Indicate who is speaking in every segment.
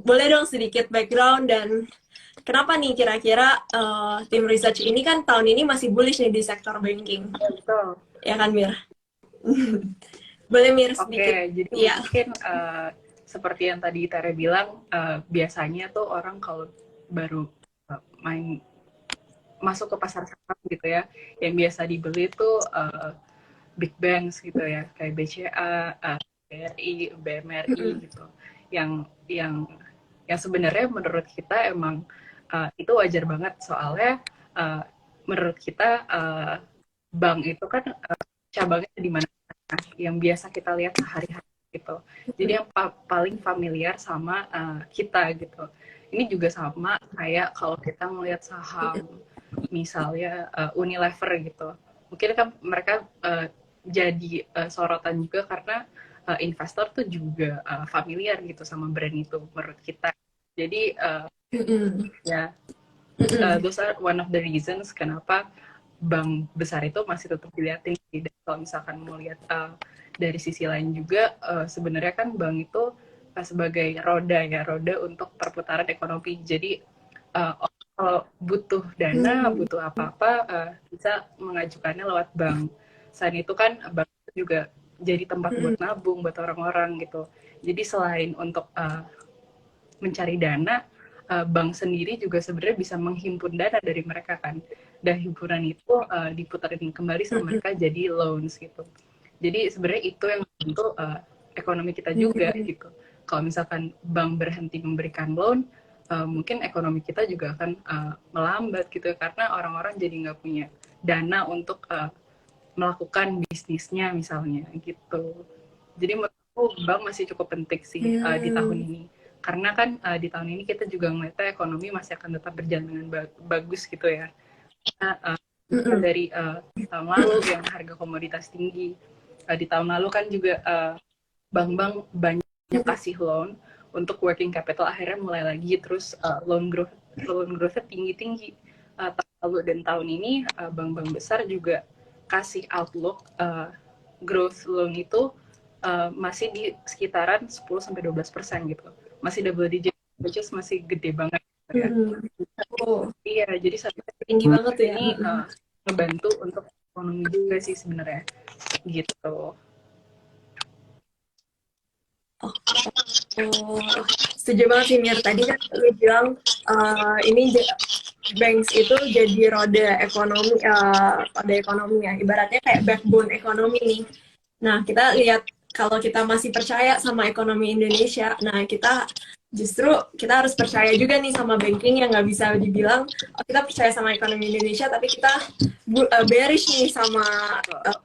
Speaker 1: boleh dong sedikit background dan kenapa nih kira-kira tim research ini kan tahun ini masih bullish nih di sektor banking,
Speaker 2: Ya, betul.
Speaker 1: ya kan Mir? Boleh Mir
Speaker 2: Oke,
Speaker 1: sedikit?
Speaker 2: jadi
Speaker 1: Iya.
Speaker 2: mungkin seperti yang tadi Tere bilang, biasanya tuh orang kalau baru main masuk ke pasar saham gitu ya, yang biasa dibeli tuh big banks gitu ya, kayak BCA, BRI, BMRI
Speaker 1: Mm-mm.
Speaker 2: gitu. Yang sebenarnya menurut kita emang itu wajar banget soalnya uh, menurut kita bank itu kan cabangnya di mana yang biasa kita lihat sehari-hari gitu. Jadi yang paling familiar sama kita gitu. Ini juga sama kayak kalau kita melihat saham misalnya Unilever gitu. Mungkin kan mereka jadi sorotan juga karena investor tuh juga familiar gitu sama brand itu menurut kita. Jadi
Speaker 1: Mm-mm.
Speaker 2: ya
Speaker 1: Mm-mm.
Speaker 2: those are one of the reasons kenapa bank besar itu masih tetap dilihatin. Dan kalau misalkan mau lihat dari sisi lain juga, sebenarnya kan bank itu sebagai roda ya, roda untuk perputaran ekonomi. Jadi kalau butuh dana,
Speaker 1: Mm-mm.
Speaker 2: butuh apa-apa, bisa mengajukannya lewat bank. Selain itu kan bank itu juga jadi tempat buat
Speaker 1: Mm-mm.
Speaker 2: nabung buat orang-orang gitu. Jadi selain untuk mencari dana, bank sendiri juga sebenarnya bisa menghimpun dana dari mereka kan. Dan himpunan itu diputarin kembali sama mereka jadi loans gitu. Jadi sebenarnya itu yang membantu ekonomi kita juga
Speaker 1: Mm-mm.
Speaker 2: gitu. Kalau misalkan bank berhenti memberikan loan, mungkin ekonomi kita juga akan melambat gitu ya, karena orang-orang jadi nggak punya dana untuk melakukan bisnisnya misalnya gitu. Jadi menurutku bank masih cukup penting sih di tahun
Speaker 1: Mm-mm.
Speaker 2: ini. Karena kan di tahun ini kita juga ngeliatnya ekonomi masih akan tetap berjalan dengan bagus gitu ya. Nah,
Speaker 1: Mm-mm.
Speaker 2: dari tahun lalu yang harga komoditas tinggi, di tahun lalu kan juga bank-bank banyak kasih loan untuk working capital, akhirnya mulai lagi terus loan growth tinggi-tinggi tahun lalu, dan tahun ini bank-bank besar juga kasih outlook growth loan itu masih di sekitaran 10-12% gitu, masih double digit, which is masih gede banget gitu ya.
Speaker 1: Mm-mm. Oh,
Speaker 2: Iya, jadi
Speaker 1: tinggi banget tuh ya.
Speaker 2: ini
Speaker 1: Mm-mm.
Speaker 2: ngebantu untuk ekonomi juga sih sebenarnya gitu.
Speaker 1: Oh, setuju banget sih Mir. Tadi kan lu bilang ini banks itu jadi roda ekonomi ya. Ibaratnya kayak backbone ekonomi nih. Nah, kita lihat kalau kita masih percaya sama ekonomi Indonesia, nah justru kita harus percaya juga nih sama banking yang nggak bisa dibilang oh, kita percaya sama ekonomi Indonesia tapi kita bearish nih sama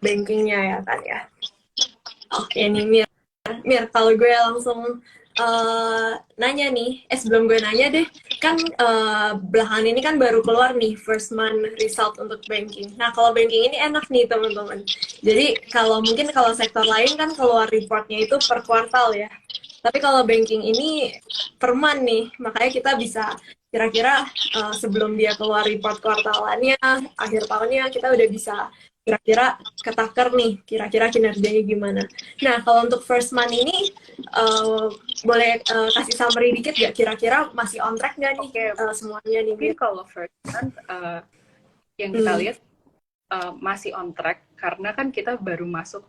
Speaker 1: bankingnya ya kan ya. Oke nih Mir. Mir, kalau gue langsung nanya nih, sebelum gue nanya deh, kan belakangan ini kan baru keluar nih first month result untuk banking. Nah, kalau banking ini enak nih teman-teman. Jadi kalau mungkin kalau sektor lain kan keluar reportnya itu per kuartal ya. Tapi kalau banking ini per month nih, makanya kita bisa kira-kira sebelum dia keluar report kuartalannya, akhir tahunnya kita udah bisa kira-kira ketakar nih, kira-kira kinerjanya gimana. Nah, kalau untuk first month ini, boleh kasih summary dikit nggak? Kira-kira masih on track nggak nih
Speaker 2: Oke,
Speaker 1: semuanya nih,
Speaker 2: mungkin
Speaker 1: Mir?
Speaker 2: kalau first month yang kita
Speaker 1: Hmm.
Speaker 2: lihat masih on track karena kan kita baru masuk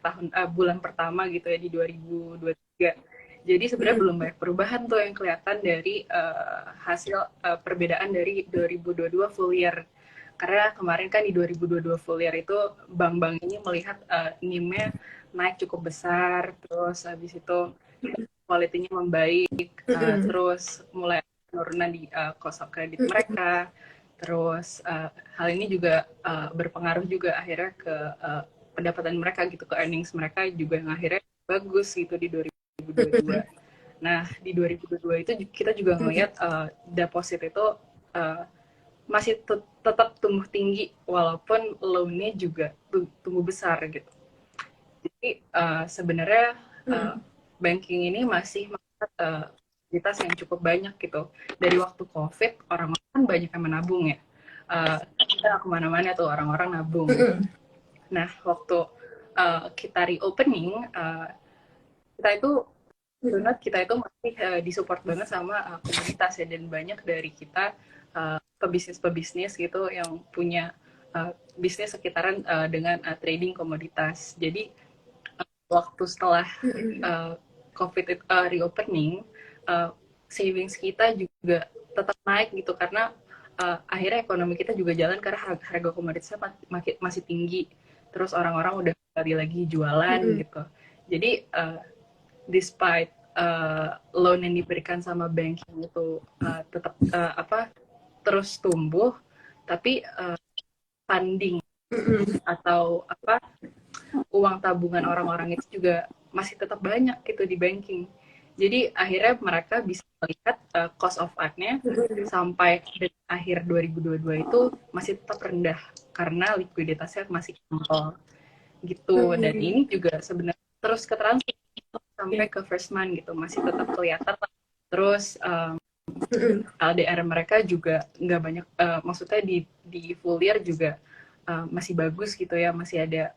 Speaker 2: bulan pertama gitu ya di 2023. Jadi sebenarnya belum banyak perubahan tuh yang kelihatan dari hasil perbedaan dari 2022 full year. Karena kemarin kan di 2022 full year itu bank-bank ini melihat NIM-nya naik cukup besar, terus habis itu quality-nya membaik, terus mulai penurunan di cost of credit mereka. Terus hal ini juga berpengaruh juga akhirnya ke pendapatan mereka gitu, ke earnings mereka juga yang akhirnya bagus gitu di 2022. Nah, di 2022 itu kita juga ngelihat deposit itu uh, masih tetap tumbuh tinggi walaupun loan-nya juga tumbuh besar gitu. Jadi sebenarnya uh, banking ini masih mengangkat kualitas yang cukup banyak gitu. Dari waktu COVID, orang-orang kan banyak yang menabung ya. Kita kemana-mana tuh orang-orang nabung. Nah, waktu kita reopening, kita itu donat kita itu masih disupport banget sama komunitas ya, dan banyak dari kita pebisnis-pebisnis gitu yang punya bisnis sekitaran dengan trading komoditas. Jadi waktu setelah COVID reopening, savings kita juga tetap naik gitu, karena akhirnya ekonomi kita juga jalan karena harga komoditasnya masih tinggi. Terus orang-orang udah kembali lagi jualan gitu. Jadi despite loan yang diberikan sama banking itu tetap terus tumbuh, tapi funding atau uang tabungan orang-orang itu juga masih tetap banyak gitu di banking. Jadi akhirnya mereka bisa melihat cost of fund-nya sampai akhir 2022 itu masih tetap rendah karena likuiditasnya masih ample gitu. Dan ini juga sebenarnya terus ke transfer sampai ke first month gitu, masih tetap kelihatan. Terus LDR mereka juga nggak banyak, maksudnya di full year juga masih bagus gitu ya, masih ada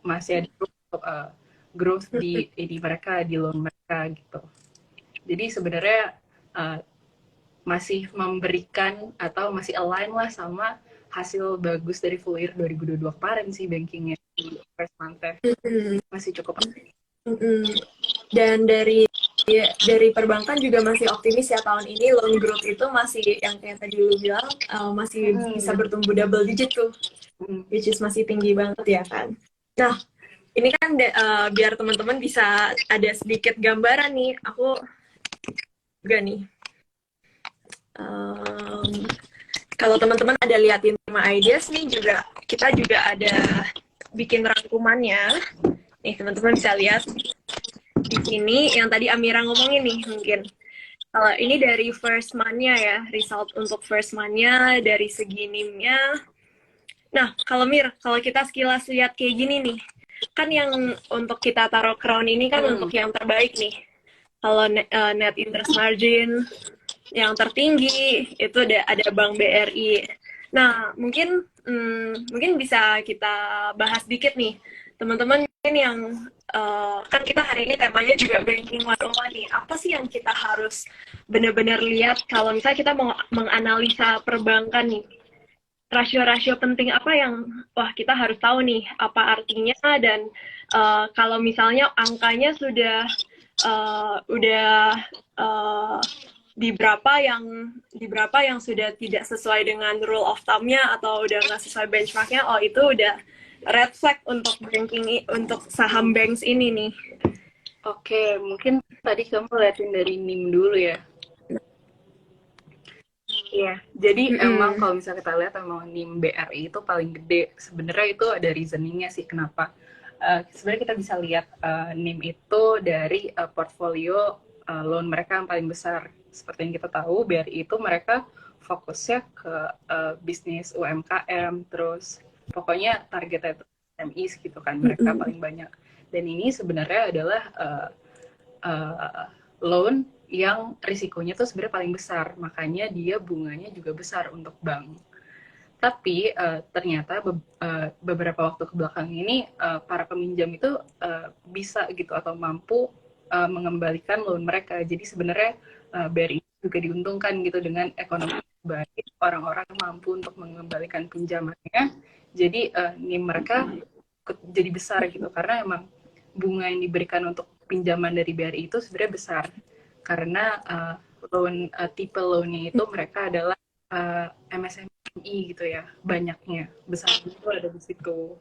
Speaker 2: growth di mereka, di loan mereka gitu. Jadi sebenarnya masih memberikan atau masih align lah sama hasil bagus dari full year 2022 kemarin sih bankingnya di first month masih cukup.
Speaker 1: Dan dari perbankan juga masih optimis ya tahun ini, loan growth itu masih yang kayak tadi lu bilang masih bisa bertumbuh double digit tuh, which is masih tinggi banget ya kan. Nah ini kan biar teman-teman bisa ada sedikit gambaran nih, aku juga nih kalau teman-teman ada liatin 5 ideas nih, juga kita juga ada bikin rangkumannya nih, teman-teman bisa lihat di sini yang tadi Amira ngomongin nih. Mungkin kalau ini dari first month-nya ya, result untuk first month-nya dari segi NIM-nya. Nah kalau kalau kita sekilas lihat kayak gini nih, kan yang untuk kita taruh crown ini kan untuk yang terbaik nih. Kalau net interest margin yang tertinggi itu ada Bank BRI. Nah mungkin bisa kita bahas dikit nih teman-teman yang kan kita hari ini temanya juga banking 101 nih. Apa sih yang kita harus benar-benar lihat kalau misalnya kita mau menganalisa perbankan nih? Rasio-rasio penting apa yang kita harus tahu nih apa artinya, dan kalau misalnya angkanya sudah di berapa yang sudah tidak sesuai dengan rule of thumb-nya atau udah nggak sesuai benchmark-nya, itu udah red flag untuk banking, untuk saham banks ini nih.
Speaker 2: Oke, mungkin tadi kamu liatin dari NIM dulu ya. Iya, jadi emang kalau misalnya kita lihat emang NIM BRI itu paling gede. Sebenarnya itu ada reasoningnya sih kenapa. Sebenarnya kita bisa lihat NIM itu dari portfolio loan mereka yang paling besar. Seperti yang kita tahu, BRI itu mereka fokusnya ke bisnis UMKM, terus pokoknya targetnya itu SMEs gitu kan, mereka paling banyak. Dan ini sebenarnya adalah loan yang risikonya tuh sebenarnya paling besar, makanya dia bunganya juga besar untuk bank. Tapi ternyata beberapa waktu kebelakang ini para peminjam itu bisa gitu atau mampu mengembalikan loan mereka. Jadi sebenarnya BRI juga diuntungkan gitu dengan ekonomi baik, orang-orang mampu untuk mengembalikan pinjamannya. Jadi NIM mereka jadi besar gitu, karena emang bunga yang diberikan untuk pinjaman dari BRI itu sebenarnya besar, karena tipe loan-nya itu mereka adalah MSME gitu ya, banyaknya, besar itu ada di situ.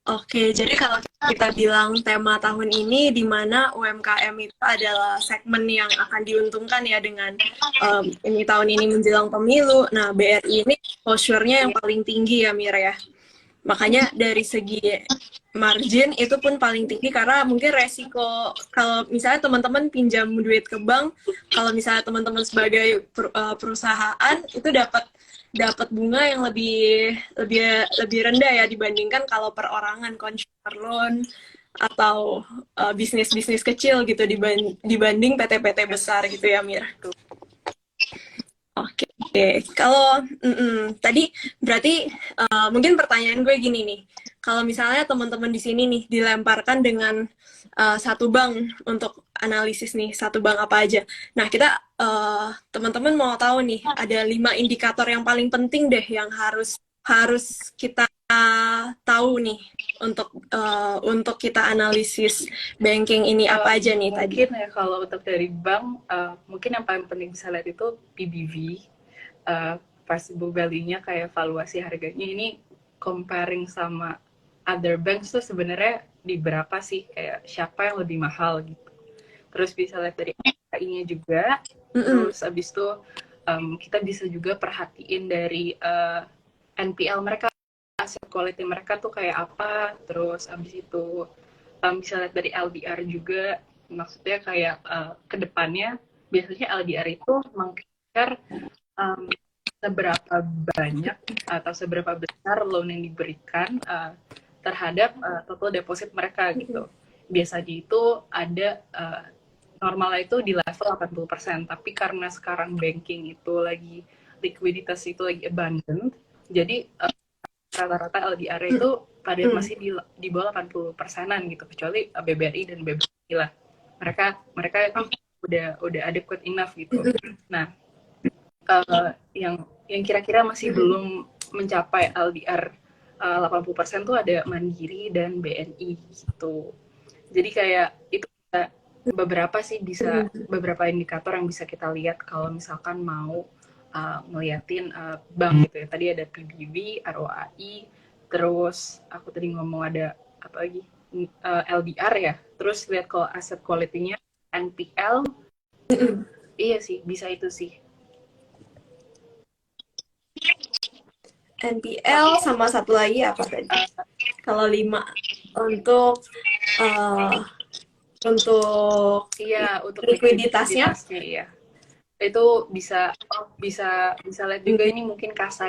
Speaker 1: Oke, jadi kalau kita bilang tema tahun ini di mana UMKM itu adalah segmen yang akan diuntungkan ya dengan ini tahun ini menjelang pemilu. Nah, BRI ini exposure-nya yang paling tinggi ya, Mira ya. Makanya dari segi margin itu pun paling tinggi, karena mungkin resiko kalau misalnya teman-teman pinjam duit ke bank, kalau misalnya teman-teman sebagai perusahaan itu dapat bunga yang lebih rendah ya dibandingkan kalau perorangan, consumer loan atau bisnis-bisnis kecil gitu dibanding PT-PT besar gitu ya, Mir. Oke, kalau tadi berarti mungkin pertanyaan gue gini nih, kalau misalnya teman-teman di sini nih dilemparkan dengan satu bank untuk analisis nih, satu bank apa aja. Nah, kita teman-teman mau tahu nih, ada 5 indikator yang paling penting deh yang harus harus kita tahu nih untuk kita analisis banking ini apa aja nih tadi.
Speaker 2: Mungkin ya kalau untuk dari bank, mungkin yang paling penting bisa lihat itu PBV, possible value-nya, kayak valuasi harganya. Ini comparing sama other banks tuh sebenarnya di berapa sih, kayak siapa yang lebih mahal gitu. Terus bisa lihat dari ROI-nya juga. Terus abis itu kita bisa juga perhatiin dari NPL mereka, asset quality mereka tuh kayak apa. Terus abis itu bisa lihat dari LDR juga. Maksudnya kayak kedepannya biasanya LDR itu mengkejar seberapa banyak atau seberapa besar loan yang diberikan terhadap total deposit mereka gitu. Biasanya itu ada normalnya itu di level 80%, tapi karena sekarang banking itu lagi, likuiditas itu lagi abundant, jadi rata-rata LDR itu pada masih di bawah 80%-an gitu, kecuali BBRI dan BBRI lah. Mereka udah adequate enough gitu. Nah, yang kira-kira masih belum mencapai LDR 80% tuh ada Mandiri dan BNI gitu. Jadi kayak itu beberapa indikator yang bisa kita lihat kalau misalkan mau ngeliatin bank gitu ya. Tadi ada PBV, ROAI, terus aku tadi ngomong ada apa lagi, LDR ya. Terus lihat kalau asset quality-nya, NPL. Iya sih, bisa itu sih.
Speaker 1: NPL sama satu lagi apa tadi? Kalau 5 untuk
Speaker 2: iya, untuk
Speaker 1: likuiditasnya,
Speaker 2: iya. Itu bisa lihat juga, ini mungkin kasa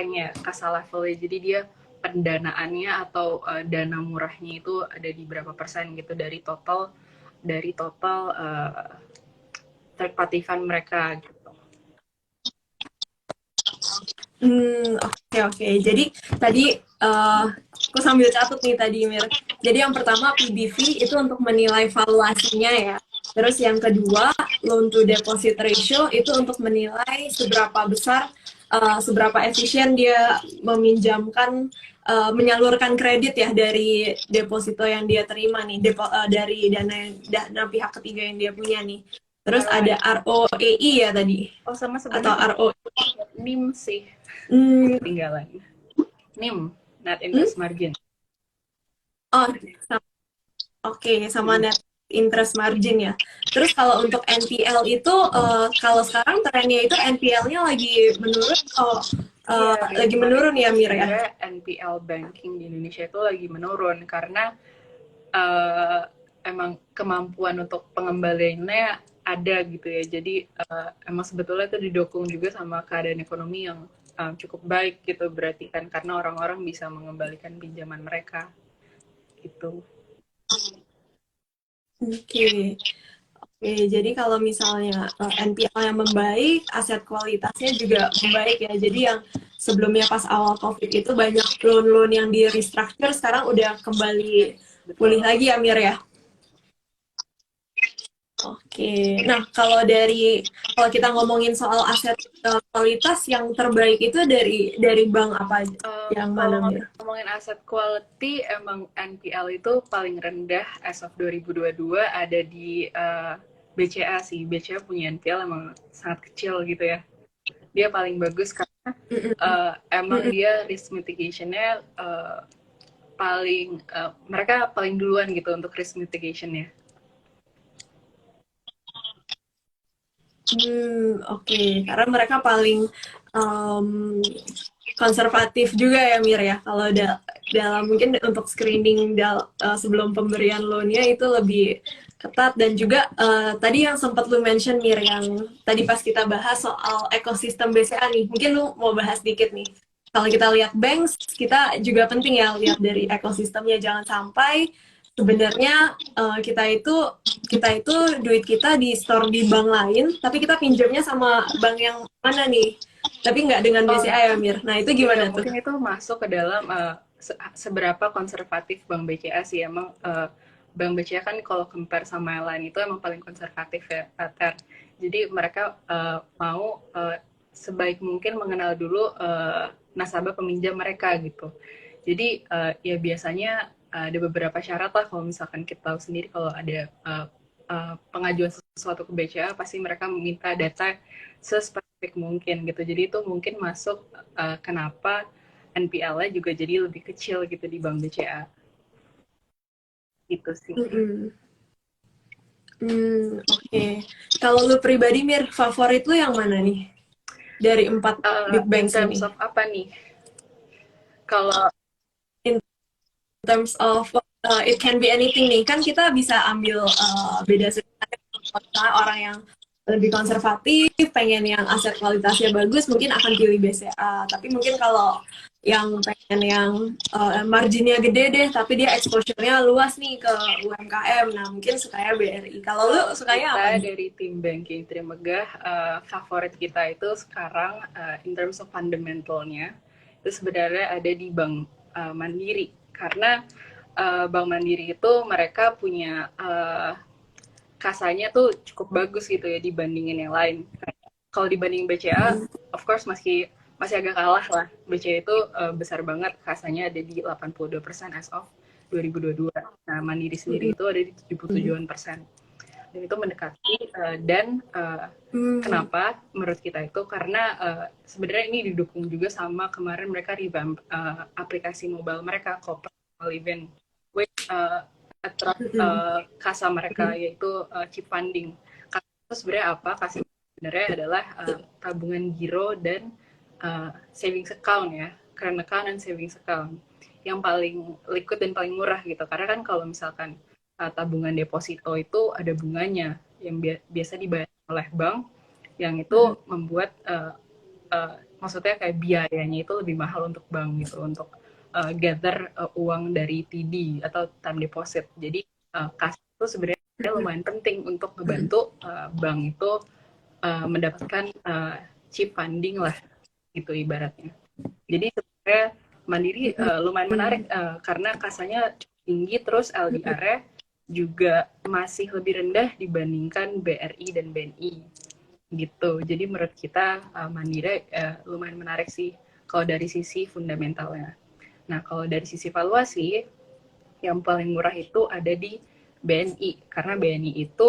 Speaker 2: levelnya. Jadi dia pendanaannya atau dana murahnya itu ada di berapa persen gitu dari total third party fund mereka gitu.
Speaker 1: Oke. Jadi tadi aku sambil catat nih tadi, Mir. Jadi yang pertama PBV itu untuk menilai valuasinya ya. Terus yang kedua loan to deposit ratio itu untuk menilai seberapa besar, seberapa efisien dia meminjamkan, menyalurkan kredit ya dari deposito yang dia terima nih, dari dana pihak ketiga yang dia punya nih. Terus ada ROEI ya tadi.
Speaker 2: Oh, sama
Speaker 1: atau
Speaker 2: sebenarnya
Speaker 1: RO.
Speaker 2: NIM sih. Ketinggalan. NIM, net interest margin.
Speaker 1: Oh, sama net interest margin ya. Terus kalau untuk NPL itu, kalau sekarang trennya itu NPL-nya lagi menurun, lagi menurun ya, Mir ya?
Speaker 2: NPL banking di Indonesia itu lagi menurun karena emang kemampuan untuk pengembaliannya ada gitu ya. Jadi emang sebetulnya itu didukung juga sama keadaan ekonomi yang cukup baik gitu, berarti kan, karena orang-orang bisa mengembalikan pinjaman mereka gitu.
Speaker 1: Oke, jadi kalau misalnya NPL yang membaik, aset kualitasnya juga membaik ya. Jadi yang sebelumnya pas awal COVID itu banyak loan-loan yang di restructure, sekarang udah kembali pulih lagi ya, Mir ya? Oke, nah kalau kita ngomongin soal aset kualitas, yang terbaik itu dari bank apa aja? Yang mana, Mir?
Speaker 2: Ngomongin aset quality, emang NPL itu paling rendah as of 2022 ada di BCA sih. BCA punya NPL emang sangat kecil gitu ya. Dia paling bagus karena emang dia risk mitigation-nya mereka paling duluan gitu untuk risk mitigation-nya.
Speaker 1: Oke. Karena mereka paling konservatif juga ya, Mir ya. Kalau dalam mungkin untuk screening sebelum pemberian loan-nya itu lebih ketat. Dan juga tadi yang sempat lu mention, Mir, yang tadi pas kita bahas soal ekosistem BCA nih, mungkin lu mau bahas dikit nih. Kalau kita lihat banks, kita juga penting ya lihat dari ekosistemnya. Jangan sampai sebenarnya kita itu duit kita di store di bank lain, tapi kita pinjamnya sama bank yang mana nih, tapi nggak dengan BCA ya, Mir. Nah, itu gimana tuh?
Speaker 2: Mungkin itu masuk ke dalam seberapa konservatif Bank BCA sih. Emang Bank BCA kan kalau compare sama yang lain itu emang paling konservatif ya, Ter. Jadi mereka mau sebaik mungkin mengenal dulu nasabah peminjam mereka gitu. Jadi ya biasanya ada beberapa syarat lah, kalau misalkan kita tahu sendiri kalau ada pengajuan sesuatu ke BCA pasti mereka meminta data sespesifik mungkin gitu. Jadi itu mungkin masuk kenapa NPL-nya juga jadi lebih kecil gitu di Bank BCA. Itu sih.
Speaker 1: Oke. Kalau lu pribadi, Mir, favorit lu yang mana nih? Dari 4 big banks
Speaker 2: in terms
Speaker 1: ini.
Speaker 2: of apa nih? Kalau
Speaker 1: In terms of it can be anything nih. Kan kita bisa ambil beda sudut orang yang lebih konservatif, pengen yang aset kualitasnya bagus, mungkin akan pilih BCA. Tapi mungkin kalau yang pengen yang marginnya gede deh, tapi dia exposure-nya luas nih ke UMKM, nah mungkin sukanya BRI. Kalau lu sukanya apa nih?
Speaker 2: dari tim banking Trimegah, favorit kita itu sekarang in terms of fundamentalnya itu sebenarnya ada di Bank Mandiri, karena Bank Mandiri itu mereka punya kasanya tuh cukup bagus gitu ya dibandingin yang lain. Kalau dibanding BCA, of course masih agak kalah lah. BCA itu besar banget, kasanya ada di 82% as of 2022. Nah, Mandiri sendiri itu ada di 77%. Dan itu mendekati kenapa menurut kita itu karena sebenarnya ini didukung juga sama kemarin mereka revamp aplikasi mobile mereka, Koper Event, which kasa mereka yaitu chip funding. Kasa itu sebenarnya apa? Kasa sebenarnya adalah tabungan giro dan savings account ya, current account dan savings account yang paling liquid dan paling murah gitu. Karena kan kalau misalkan tabungan deposito itu ada bunganya yang biasa dibayar oleh bank, yang itu membuat maksudnya kayak biayanya itu lebih mahal untuk bank gitu, untuk gather uang dari TD atau time deposit. Jadi kas itu sebenarnya lumayan penting untuk membantu bank itu mendapatkan cheap funding lah gitu ibaratnya. Jadi sebenarnya Mandiri lumayan menarik karena kasanya tinggi, terus LDR-nya juga masih lebih rendah dibandingkan BRI dan BNI gitu. Jadi menurut kita Mandiri lumayan menarik sih kalau dari sisi fundamentalnya. Nah, kalau dari sisi valuasi yang paling murah itu ada di BNI, karena BNI itu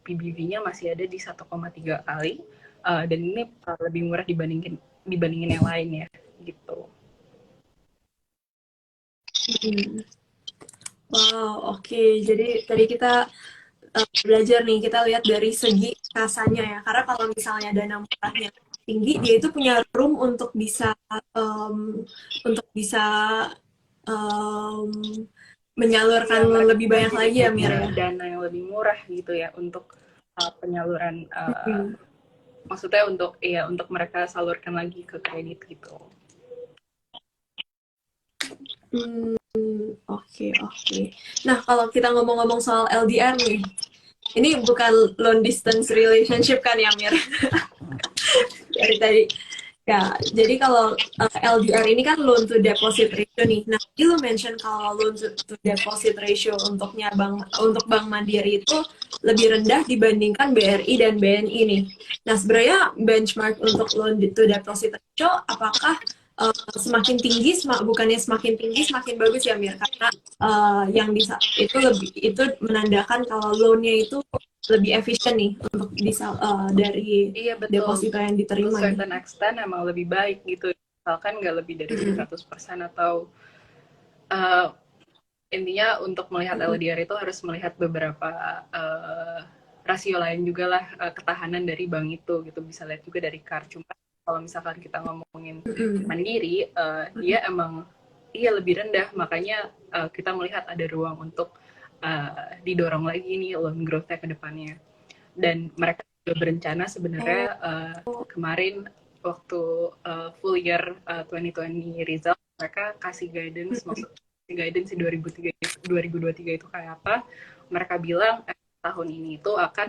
Speaker 2: PBV-nya masih ada di 1,3 kali dan ini lebih murah dibandingin yang lain ya gitu.
Speaker 1: Wow, oke. Jadi tadi kita belajar nih, kita lihat dari segi kasanya ya. Karena kalau misalnya dana murahnya tinggi, dia itu punya room untuk bisa menyalurkan lebih banyak lagi ya, Mir ya.
Speaker 2: Dana yang lebih murah gitu ya untuk penyaluran maksudnya untuk mereka salurkan lagi ke kredit gitu.
Speaker 1: Oke. Nah, kalau kita ngomong-ngomong soal LDR nih, ini bukan long distance relationship kan ya, Mir? Dari tadi. Ya, jadi kalau LDR ini kan loan to deposit ratio nih. Nah, lu mention kalau loan to deposit ratio untuk Bank Mandiri itu lebih rendah dibandingkan BRI dan BNI nih. Nah, sebenarnya benchmark untuk loan to deposit ratio apakah semakin tinggi, bukannya semakin tinggi semakin bagus ya, Mir? Karena yang bisa itu menandakan kalau loan-nya itu lebih efisien nih untuk dari deposito yang diterima.
Speaker 2: Iya, certain extent emang lebih baik gitu. Misalkan nggak lebih dari 100% atau intinya untuk melihat LDR itu harus melihat beberapa rasio lain juga lah, ketahanan dari bank itu gitu. Bisa lihat juga dari CAR. Cuma kalau misalkan kita ngomongin Mandiri, dia emang lebih rendah. Makanya kita melihat ada ruang untuk didorong lagi nih loan growth-nya ke depannya. Dan mereka juga berencana sebenarnya kemarin waktu full year 2020 result, mereka kasih guidance, maksudnya guidance di 2023 itu kayak apa. Mereka bilang tahun ini itu akan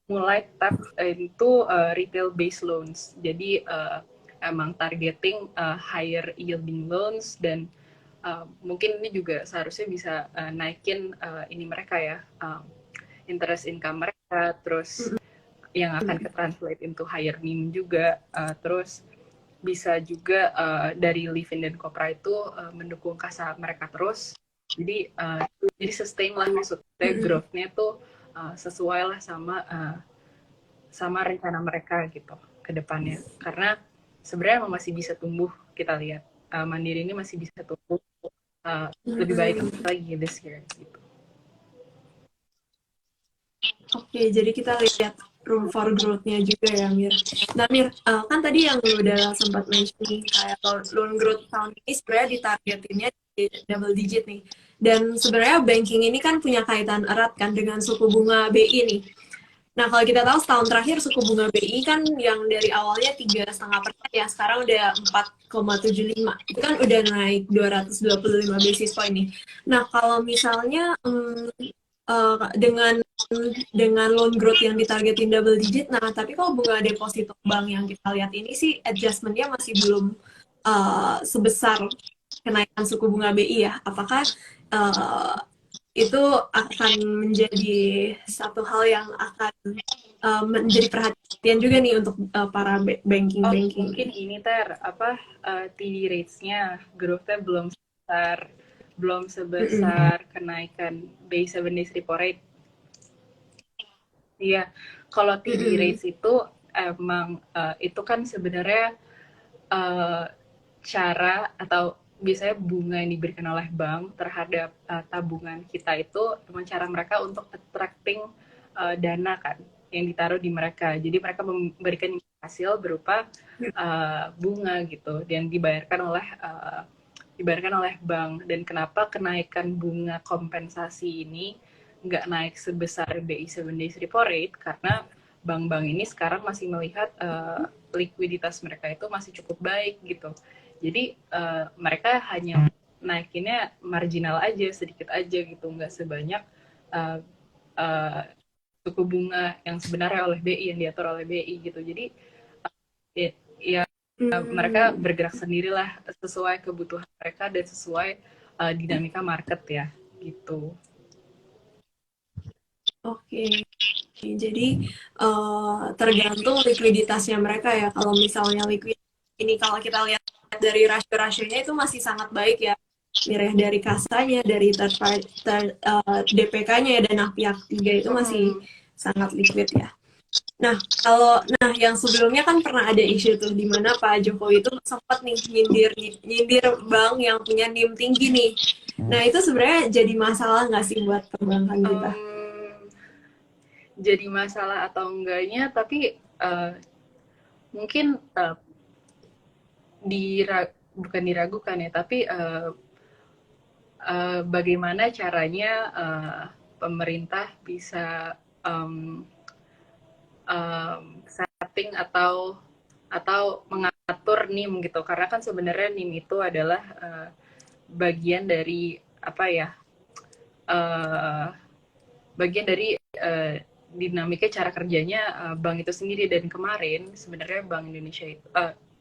Speaker 2: mulai tap into retail based loans. Jadi emang targeting higher yielding loans dan mungkin ini juga seharusnya bisa naikin ini mereka ya, interest income mereka, terus yang akan ke-translate into higher NIM juga, terus bisa juga dari Livin dan Kopra itu mendukung kasa mereka terus. Jadi sustain lah, maksudnya growth-nya tuh sesuai lah sama rencana mereka gitu ke depannya. Karena sebenarnya masih bisa tumbuh, kita lihat Mandiri ini masih bisa tumbuh lebih baik lagi this year gitu.
Speaker 1: Oke, jadi kita lihat room for growth-nya juga ya, Mir. Nah, Mir, kan tadi yang lu udah sempat mention kayak loan growth tahun ini sebenarnya ditargetinnya di double digit nih. Dan sebenarnya banking ini kan punya kaitan erat kan dengan suku bunga BI nih. Nah, kalau kita tahu setahun terakhir suku bunga BI kan yang dari awalnya 3,5% ya, sekarang udah 4,75. Itu kan udah naik 225 basis point nih. Nah, kalau misalnya dengan loan growth yang ditargetin double digit, nah tapi kalau bunga deposito bank yang kita lihat ini sih adjustment-nya masih belum sebesar kenaikan suku bunga BI ya. Apakah itu akan menjadi satu hal yang akan menjadi perhatian juga nih untuk para banking.
Speaker 2: Mungkin ini TD rates-nya growth-nya belum sebesar kenaikan BI 7 days repo rate. Iya, kalau TD rates itu emang itu kan sebenarnya cara atau biasanya bunga yang diberikan oleh bank terhadap tabungan kita itu memang cara mereka untuk attracting dana kan yang ditaruh di mereka. Jadi mereka memberikan hasil berupa bunga gitu dan dibayarkan oleh bank. Dan kenapa kenaikan bunga kompensasi ini nggak naik sebesar BI 7 days repo rate? Karena bank-bank ini sekarang masih melihat likuiditas mereka itu masih cukup baik gitu. Jadi mereka hanya naikinnya marginal aja, sedikit aja gitu, nggak sebanyak suku bunga yang sebenarnya oleh BI, yang diatur oleh BI gitu. Jadi mereka bergerak sendirilah sesuai kebutuhan mereka dan sesuai dinamika market ya gitu.
Speaker 1: Oke. Jadi tergantung likuiditasnya mereka ya. Kalau misalnya likuiditas ini kalau kita lihat dari rasio-rasionya itu masih sangat baik ya. Mirah dari kasanya, dari DPK-nya ya, dana pihak tiga itu masih sangat liquid ya. Nah, yang sebelumnya kan pernah ada isu tuh di mana Pak Jokowi itu sempat nih nyindir bank yang punya NIM tinggi nih. Nah, itu sebenarnya jadi masalah nggak sih buat perbankan kita?
Speaker 2: Jadi masalah atau enggaknya, tapi mungkin bukan diragukan ya, tapi bagaimana caranya pemerintah bisa setting atau mengatur NIM gitu, karena kan sebenarnya NIM itu adalah bagian dari bagian dari dinamika cara kerjanya bank itu sendiri. Dan kemarin sebenarnya Bank Indonesia itu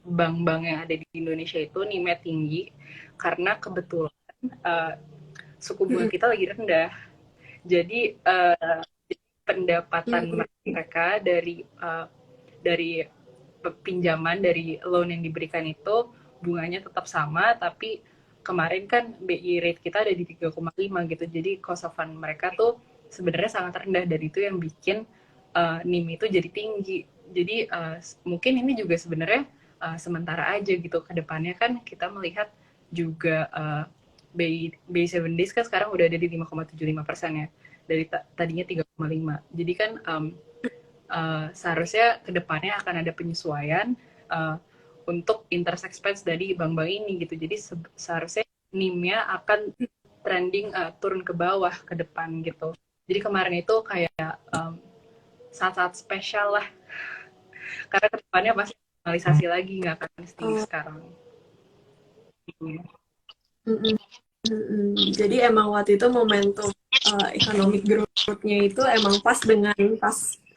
Speaker 2: bank-bank yang ada di Indonesia itu NIM-nya tinggi karena kebetulan suku bunga kita lagi rendah. Jadi pendapatan mereka dari pinjaman, dari loan yang diberikan itu bunganya tetap sama, tapi kemarin kan BI rate kita ada di 3,5 gitu. Jadi cost of fund mereka tuh sebenarnya sangat rendah, dan itu yang bikin NIM itu jadi tinggi. Jadi mungkin ini juga sebenarnya sementara aja gitu. Kedepannya kan kita melihat juga BI 7 days kan sekarang udah ada di 5,75% ya, dari tadinya 3,5. Jadi kan seharusnya kedepannya akan ada penyesuaian untuk interest expense dari bank-bank ini gitu. Jadi seharusnya NIM-nya akan trending turun ke bawah ke depan gitu. Jadi kemarin itu kayak saat-saat spesial lah, karena kedepannya pasti normalisasi lagi, nggak akan setinggi sekarang.
Speaker 1: Jadi emang waktu itu momentum economic growth-nya itu emang pas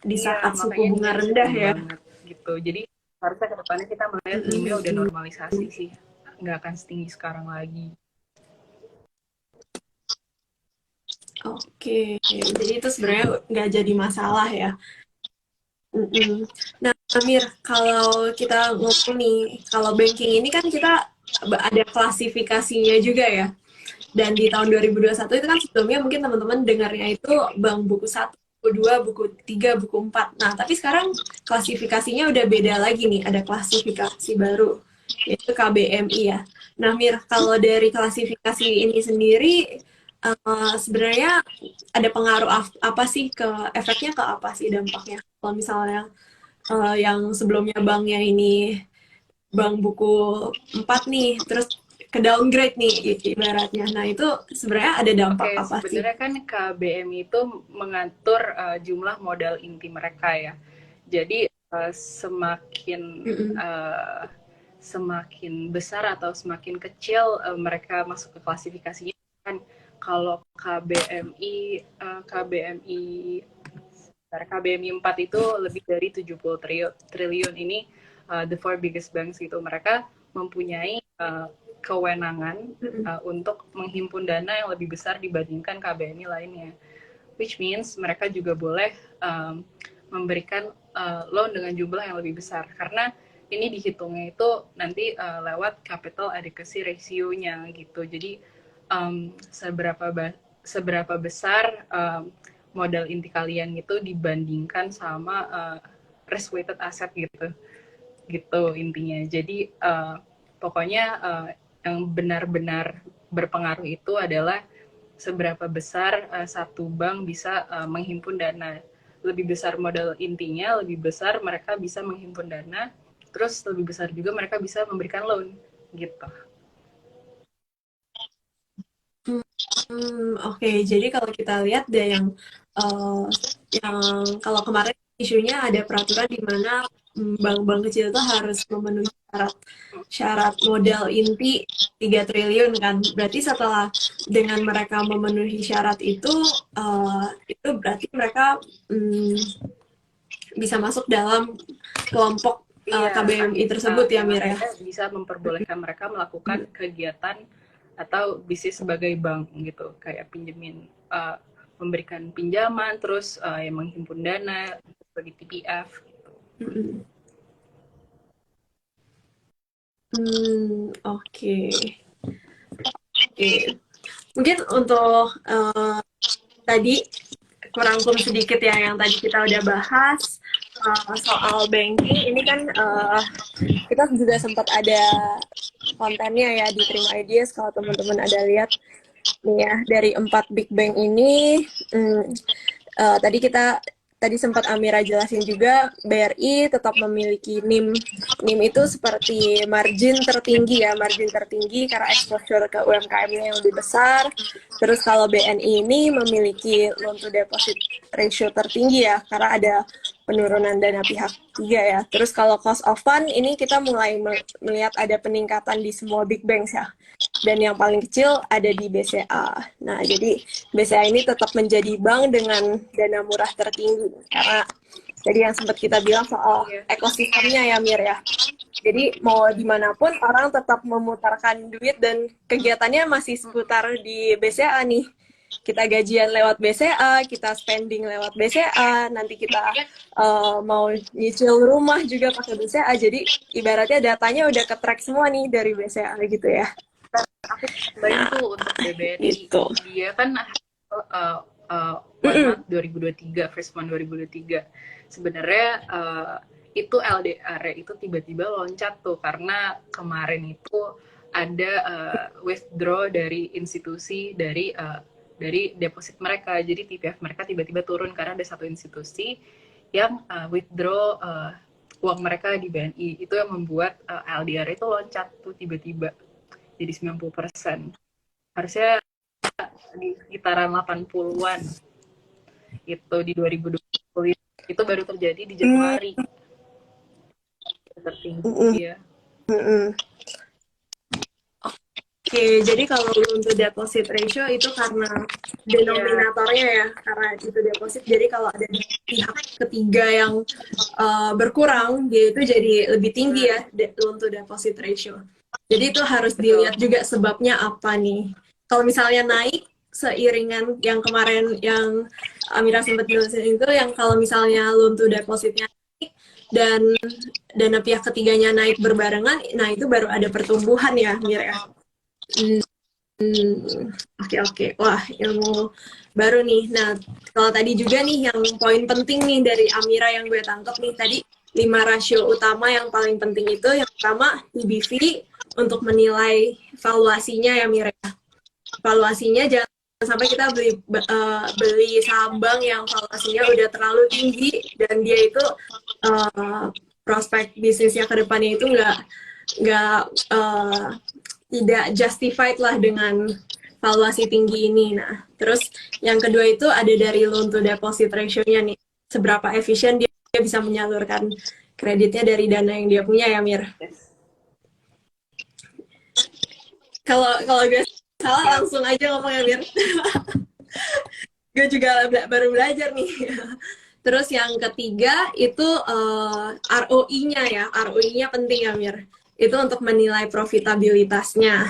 Speaker 1: di saat suku bunga rendah ya.
Speaker 2: Banget, gitu. Jadi harusnya kedepannya kita melihat NIM-nya udah normalisasi sih, nggak akan setinggi sekarang lagi.
Speaker 1: Oke, jadi itu sebenarnya nggak jadi masalah ya. Mm-mm. Nah, Amir, kalau kita ngomong nih, kalau banking ini kan kita ada klasifikasinya juga ya. Dan di tahun 2021 itu kan sebelumnya mungkin teman-teman dengarnya itu bank buku satu, buku 2, buku 3, buku 4. Nah, tapi sekarang klasifikasinya udah beda lagi nih, ada klasifikasi baru, yaitu KBMI ya. Nah, Mir, kalau dari klasifikasi ini sendiri, sebenarnya ada pengaruh apa sih ke efeknya ke apa sih dampaknya? Kalau misalnya yang sebelumnya banknya ini bank buku 4 nih, terus ke downgrade nih ibaratnya. Nah, itu sebenarnya ada dampak
Speaker 2: Oke,
Speaker 1: apa sih?
Speaker 2: sebenarnya kan KBMI itu mengatur jumlah modal inti mereka ya. Jadi semakin
Speaker 1: Mm-mm.
Speaker 2: uh, semakin besar atau semakin kecil mereka masuk ke klasifikasinya kan. Kalau KBMI 4 itu lebih dari 70 triliun ini, the four biggest banks gitu. Mereka mempunyai kewenangan
Speaker 1: Mm-mm.
Speaker 2: untuk menghimpun dana yang lebih besar dibandingkan KBMI lainnya. Which means mereka juga boleh memberikan loan dengan jumlah yang lebih besar. Karena ini dihitungnya itu nanti lewat capital adequacy ratio-nya gitu. Jadi seberapa besar modal inti kalian itu dibandingkan sama risk weighted asset gitu intinya. Jadi pokoknya yang benar-benar berpengaruh itu adalah seberapa besar satu bank bisa menghimpun dana. Lebih besar modal intinya, lebih besar mereka bisa menghimpun dana, terus lebih besar juga mereka bisa memberikan loan gitu.
Speaker 1: Oke, jadi kalau kita lihat deh eh, yang kalau kemarin isunya ada peraturan di mana bank-bank kecil itu harus memenuhi syarat syarat modal inti 3 triliun kan. Berarti setelah dengan mereka memenuhi syarat itu berarti mereka bisa masuk dalam kelompok
Speaker 2: Iya,
Speaker 1: KBMI tersebut ya
Speaker 2: yang
Speaker 1: Mira ya.
Speaker 2: akhirnya bisa memperbolehkan mereka melakukan kegiatan atau bisnis sebagai bank gitu, kayak pinjemin, memberikan pinjaman, terus yang menghimpun dana sebagai TPF.
Speaker 1: Mm-mm. Oke. Oke. Mungkin untuk tadi merangkum sedikit ya yang tadi kita udah bahas soal banking. Ini kan kita juga sempat ada kontennya ya di Terima Ideas kalau teman-teman ada lihat nih ya dari 4 big bank ini. Tadi tadi sempat Amira jelasin juga BRI tetap memiliki NIM itu seperti margin tertinggi ya, margin tertinggi karena exposure ke UMKM-nya yang lebih besar. Terus kalau BNI ini memiliki loan to deposit ratio tertinggi ya karena ada penurunan dana pihak ketiga ya. Terus kalau cost of fund ini kita mulai melihat ada peningkatan di semua big banks ya. Dan yang paling kecil ada di BCA. Nah, jadi BCA ini tetap menjadi bank dengan dana murah tertinggi. Karena jadi yang sempat kita bilang soal ekosistemnya ya, Mir ya. Jadi mau dimanapun orang tetap memutarkan duit dan kegiatannya masih seputar di BCA nih. Kita gajian lewat BCA, kita spending lewat BCA, nanti kita mau nyicil rumah juga pakai BCA. Jadi ibaratnya datanya udah ke-track semua nih dari BCA gitu ya.
Speaker 2: Aku tambahin tuh untuk BBRI,
Speaker 1: Itu.
Speaker 2: dia kan one month 2023, first month 2023. Sebenarnya itu LDR itu tiba-tiba loncat tuh karena kemarin itu ada withdraw dari institusi dari deposit mereka. Jadi TPF mereka tiba-tiba turun karena ada satu institusi yang withdraw uang mereka di BNI. Itu yang membuat LDR itu loncat tuh tiba-tiba jadi 90%. Harusnya di sekitaran 80-an itu di 2020 itu baru terjadi di Januari tertinggi ya.
Speaker 1: Oke, jadi kalau untuk deposit ratio itu karena denominatornya ya, karena itu deposit. Jadi kalau ada pihak ketiga yang berkurang, dia itu jadi lebih tinggi ya untuk deposit ratio. Jadi itu harus dilihat juga sebabnya apa nih. Kalau misalnya naik, seiringan yang kemarin yang Amira sempat jelasin itu, yang kalau misalnya loan to depositnya naik dan dana pihak ketiganya naik berbarengan, nah itu baru ada pertumbuhan ya, Mir ya. Oke. Wah, ilmu baru nih. Nah, kalau tadi juga nih yang poin penting nih dari Amira yang gue tangkap nih tadi, 5 rasio utama yang paling penting itu, yang pertama EBV untuk menilai valuasinya ya, Mira. Valuasinya jangan sampai kita beli saham bank yang valuasinya udah terlalu tinggi dan dia itu prospek bisnisnya ke depannya itu nggak tidak justified lah dengan valuasi tinggi ini. Nah, terus yang kedua itu ada dari loan to deposit ratio-nya nih. Seberapa efisien dia bisa menyalurkan kreditnya dari dana yang dia punya ya, Mir. Kalau gue salah langsung aja ngomong ya, Mir. Gue juga baru belajar nih. Terus yang ketiga itu ROI-nya ya. ROI-nya penting ya, Mir. Itu untuk menilai profitabilitasnya.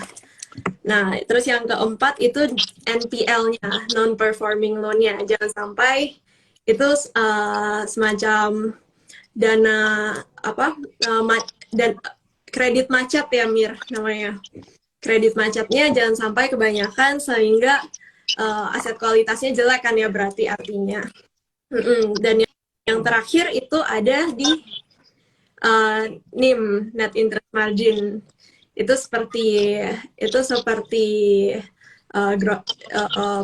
Speaker 1: Nah, terus yang keempat itu NPL-nya, non-performing loan-nya. Jangan sampai itu semacam dana dan kredit macet ya, Mir, namanya. Kredit macetnya jangan sampai kebanyakan sehingga aset kualitasnya jelek kan ya, berarti artinya. Dan yang terakhir itu ada di NIM, net interest margin. Itu seperti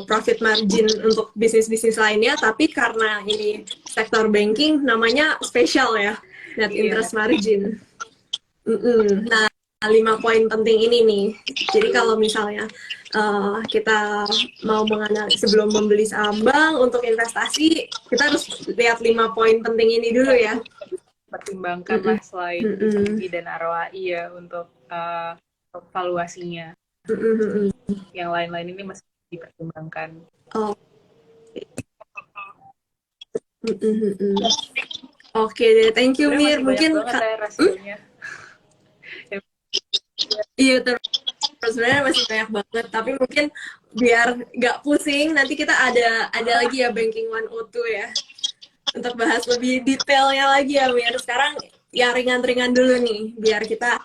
Speaker 1: profit margin untuk bisnis-bisnis lainnya, tapi karena ini sektor banking namanya spesial ya, net interest margin. Nah, 5 poin penting ini nih. Jadi kalau misalnya kita mau menganalisis sebelum membeli saham bank untuk investasi, kita harus lihat 5 poin penting ini dulu ya.
Speaker 2: Pertimbangkanlah selain EV dan ROI ya untuk valuasinya. Yang lain-lain ini masih dipertimbangkan.
Speaker 1: Oh. Oke deh, thank you, Mir. Mungkin
Speaker 2: rasionya.
Speaker 1: Iya, terus sebenarnya masih banyak banget, tapi mungkin biar nggak pusing, nanti kita ada lagi ya Banking 102 ya, untuk bahas lebih detailnya lagi ya, Mir. Sekarang yang ringan-ringan dulu nih, biar kita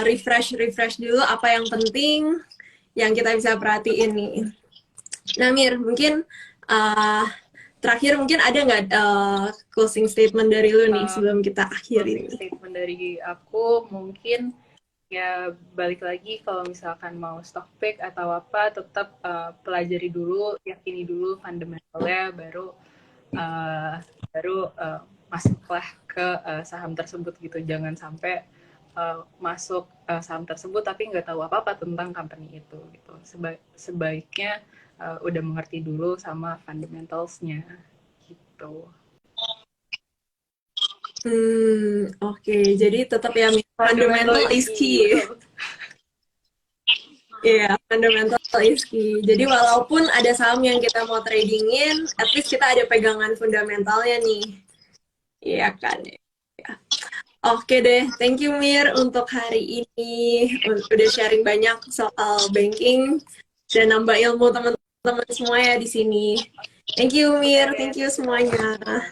Speaker 1: refresh dulu apa yang penting yang kita bisa perhatiin nih. Nah, Mir, mungkin terakhir mungkin ada nggak closing statement dari lu nih sebelum kita akhiri?
Speaker 2: Closing statement dari aku mungkin ya balik lagi, kalau misalkan mau stock pick atau apa, tetap pelajari dulu, yakini dulu fundamentalnya, baru masuklah ke saham tersebut gitu. Jangan sampai masuk saham tersebut tapi nggak tahu apa-apa tentang company itu gitu. Sebaiknya udah mengerti dulu sama fundamentalsnya gitu.
Speaker 1: Oke. Jadi tetap ya fundamental is key. Iya, fundamental is key. Jadi walaupun ada saham yang kita mau tradingin, at least kita ada pegangan fundamentalnya nih. Iya kan? Ya. Oke deh, thank you Mir untuk hari ini. Udah sharing banyak soal banking dan nambah ilmu teman-teman semua ya di sini. Thank you Mir, thank you semuanya.